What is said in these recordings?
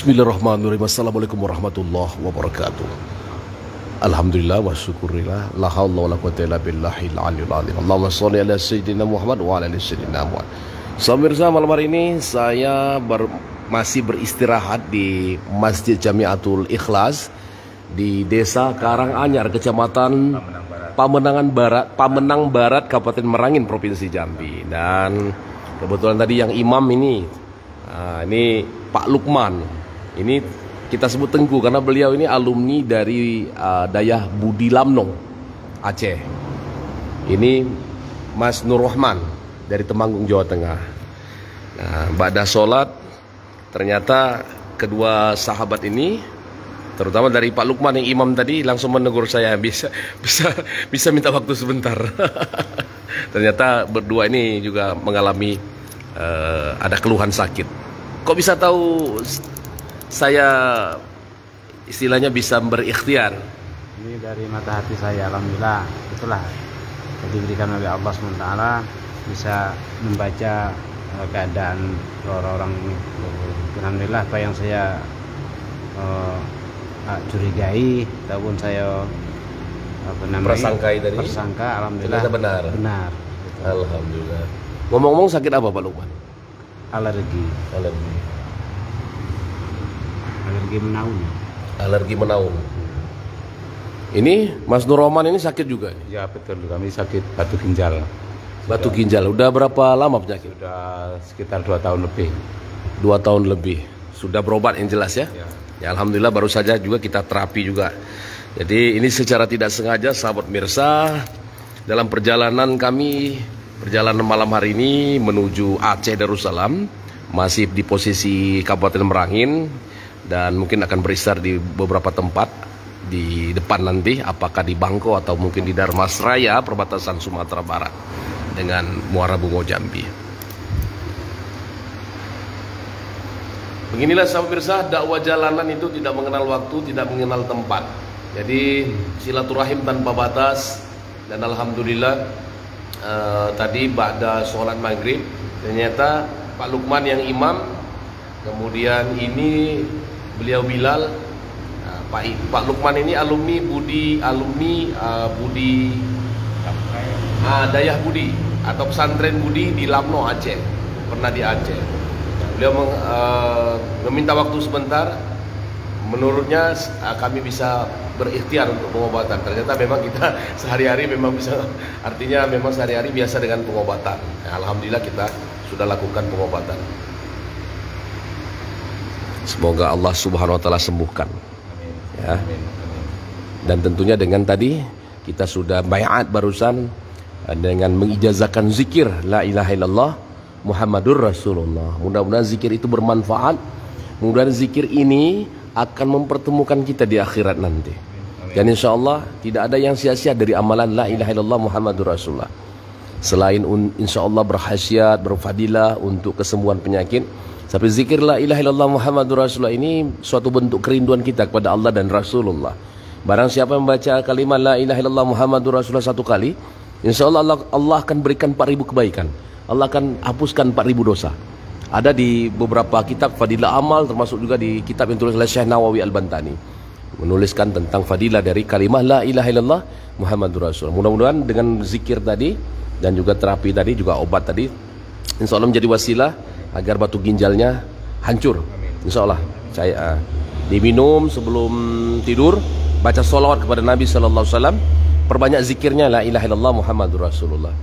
Bismillahirrahmanirrahim. Assalamualaikum warahmatullahi wabarakatuh. Alhamdulillah wa syukurillah. La haula wala quwwata illa billahil aliyil azim. Allahumma shalli ala sayyidina Muhammad wa ala ali sayyidina Muhammad. Pemirsa, malam hari ini saya masih beristirahat di Masjid Jamiatul Ikhlas di Desa Karanganyar, Kecamatan Pamenang Barat, Kabupaten Merangin, Provinsi Jambi. Dan kebetulan tadi yang imam ini Pak Lukman. Ini kita sebut Tengku karena beliau ini alumni dari Dayah Budi Lamnong, Aceh. Ini Mas Nur Rahman dari Temanggung, Jawa Tengah. Nah, ba'da sholat ternyata kedua sahabat ini, terutama dari Pak Lukman yang imam tadi, langsung menegur saya, bisa minta waktu sebentar. Ternyata berdua ini juga mengalami ada keluhan sakit. Kok bisa tahu saya istilahnya bisa berikhtiar? Ini dari mata hati saya, alhamdulillah. Itulah diberikan oleh Allah SWT, bisa membaca keadaan orang-orang. Alhamdulillah, apa yang saya curigai ataupun saya persangka, alhamdulillah benar. Alhamdulillah. Ngomong-ngomong, sakit apa Pak Lukman? Alergi menaun. Ini Mas Nur Rahman ini sakit juga? Ya betul, kami sakit batu ginjal. Batu ginjal. Udah berapa lama penyakit? Sudah sekitar 2 tahun lebih. 2 tahun lebih. Sudah berobat yang jelas ya? Ya alhamdulillah, baru saja juga kita terapi juga. Jadi ini secara tidak sengaja sahabat mirsa, dalam perjalanan malam hari ini menuju Aceh Darussalam, masih di posisi Kabupaten Merangin, dan mungkin akan beristar di beberapa tempat di depan nanti, apakah di Bangko atau mungkin di Darmasraya, perbatasan Sumatera Barat dengan Muara Bungo, Jambi. Beginilah sahabat pemirsa, dakwah jalanan itu tidak mengenal waktu, tidak mengenal tempat. Jadi silaturahim tanpa batas. Dan alhamdulillah tadi ba'da sholat maghrib ternyata Pak Lukman yang imam, kemudian ini beliau Bilal. Pak Lukman ini alumni Dayah Budi atau pesantren Budi di Lamno, Aceh. Pernah di Aceh. Beliau meminta waktu sebentar. Menurutnya kami bisa berikhtiar untuk pengobatan. Ternyata memang kita sehari-hari memang bisa, artinya memang sehari-hari biasa dengan pengobatan. Nah, alhamdulillah kita sudah lakukan pengobatan. Semoga Allah Subhanahu wa taala sembuhkan. Ya. Dan tentunya dengan tadi kita sudah baiat barusan dengan mengijazahkan zikir la ilaha illallah Muhammadur Rasulullah. Mudah-mudahan zikir itu bermanfaat. Mudah-mudahan zikir ini akan mempertemukan kita di akhirat nanti. Dan insya Allah tidak ada yang sia-sia dari amalan la ilaha illallah Muhammadur Rasulullah. Selain insya Allah berkhasiat, berfadilah untuk kesembuhan penyakit, tapi zikir la ilaha illallah Muhammadur Rasulullah ini suatu bentuk kerinduan kita kepada Allah dan Rasulullah. Barang siapa yang membaca kalimat la ilaha illallah Muhammadur Rasulullah 1 kali, insya Allah Allah akan berikan 4.000 kebaikan. Allah akan hapuskan 4.000 dosa. Ada di beberapa kitab fadilah amal, termasuk juga di kitab yang ditulis oleh Syekh Nawawi Al-Bantani, menuliskan tentang fadilah dari kalimah la ilaha illallah Muhammadur Rasulullah. Mudah-mudahan dengan zikir tadi dan juga terapi tadi, juga obat tadi, insya Allah menjadi wasilah agar batu ginjalnya hancur. Insya Allah saya diminum sebelum tidur, baca sholawat kepada Nabi Sallallahu Alaihi Wasallam, perbanyak zikirnya la ilaha illallah Muhammadur Rasulullah.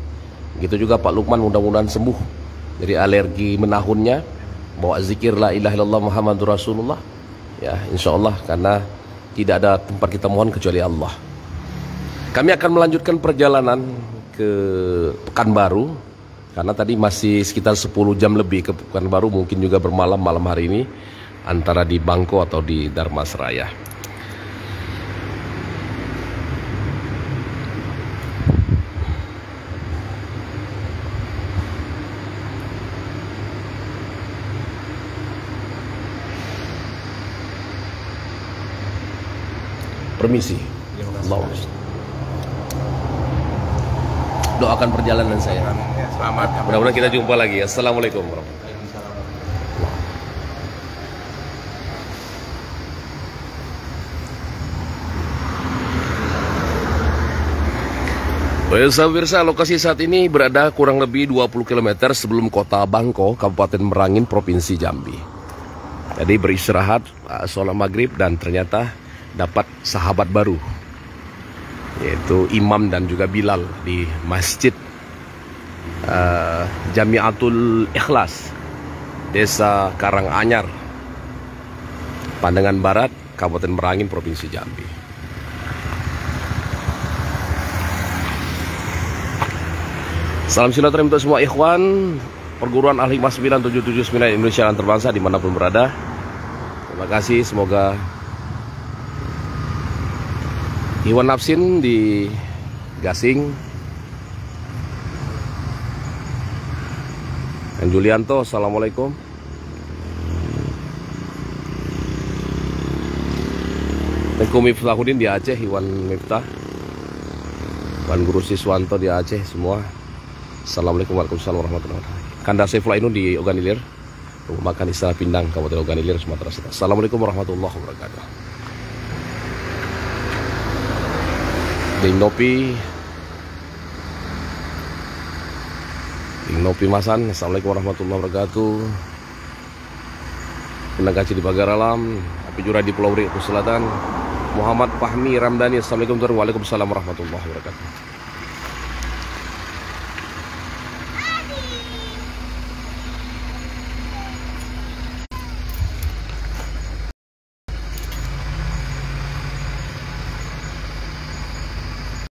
Begitu juga Pak Lukman, mudah-mudahan sembuh dari alergi menahunnya, bawa zikir la ilaha illallah Muhammadur Rasulullah. Ya, insya Allah, karena tidak ada tempat kita mohon kecuali Allah. Kami akan melanjutkan perjalanan ke Pekanbaru, karena tadi masih sekitar 10 jam lebih ke Pekanbaru, mungkin juga bermalam malam hari ini, antara di Bangko atau di Darmasraya. Permisi. Allah. Doakan perjalanan saya. Selamat. Mudah-mudahan kita jumpa lagi. Assalamualaikum warahmatullahi wabarakatuh. Pemirsa, lokasi saat ini berada kurang lebih 20 km sebelum kota Bangko, Kabupaten Merangin, Provinsi Jambi. Jadi beristirahat, sholat maghrib, dan ternyata dapat sahabat baru, yaitu Imam dan juga Bilal di Masjid Jamiatul Ikhlas, Desa Karanganyar, Pandangan Barat, Kabupaten Merangin, Provinsi Jambi. Salam silaturahmi untuk semua ikhwan Perguruan Al-Hikmah 9779 Indonesia Antarabangsa dimanapun berada. Terima kasih, semoga Iwan Nafsin di Gasing dan Julianto, assalamualaikum. Tengku Miftahuddin di Aceh, Iwan Miftah, Iwan Guru Siswanto di Aceh semua. Assalamualaikum warahmatullahi wabarakatuh. Kanda Saifullah Inu di Oganilir, Rumah Makan Istana Pindang, Kabupaten Oganilir, Sumatera Selatan. Assalamualaikum warahmatullahi wabarakatuh. Ding Nopi Masan, assalamualaikum warahmatullahi wabarakatuh. Penagaci di Pagar Alam, Api Jura di Pulau Riau Selatan, Muhammad Fahmi Ramdhani, assalamualaikum warahmatullahi wabarakatuh.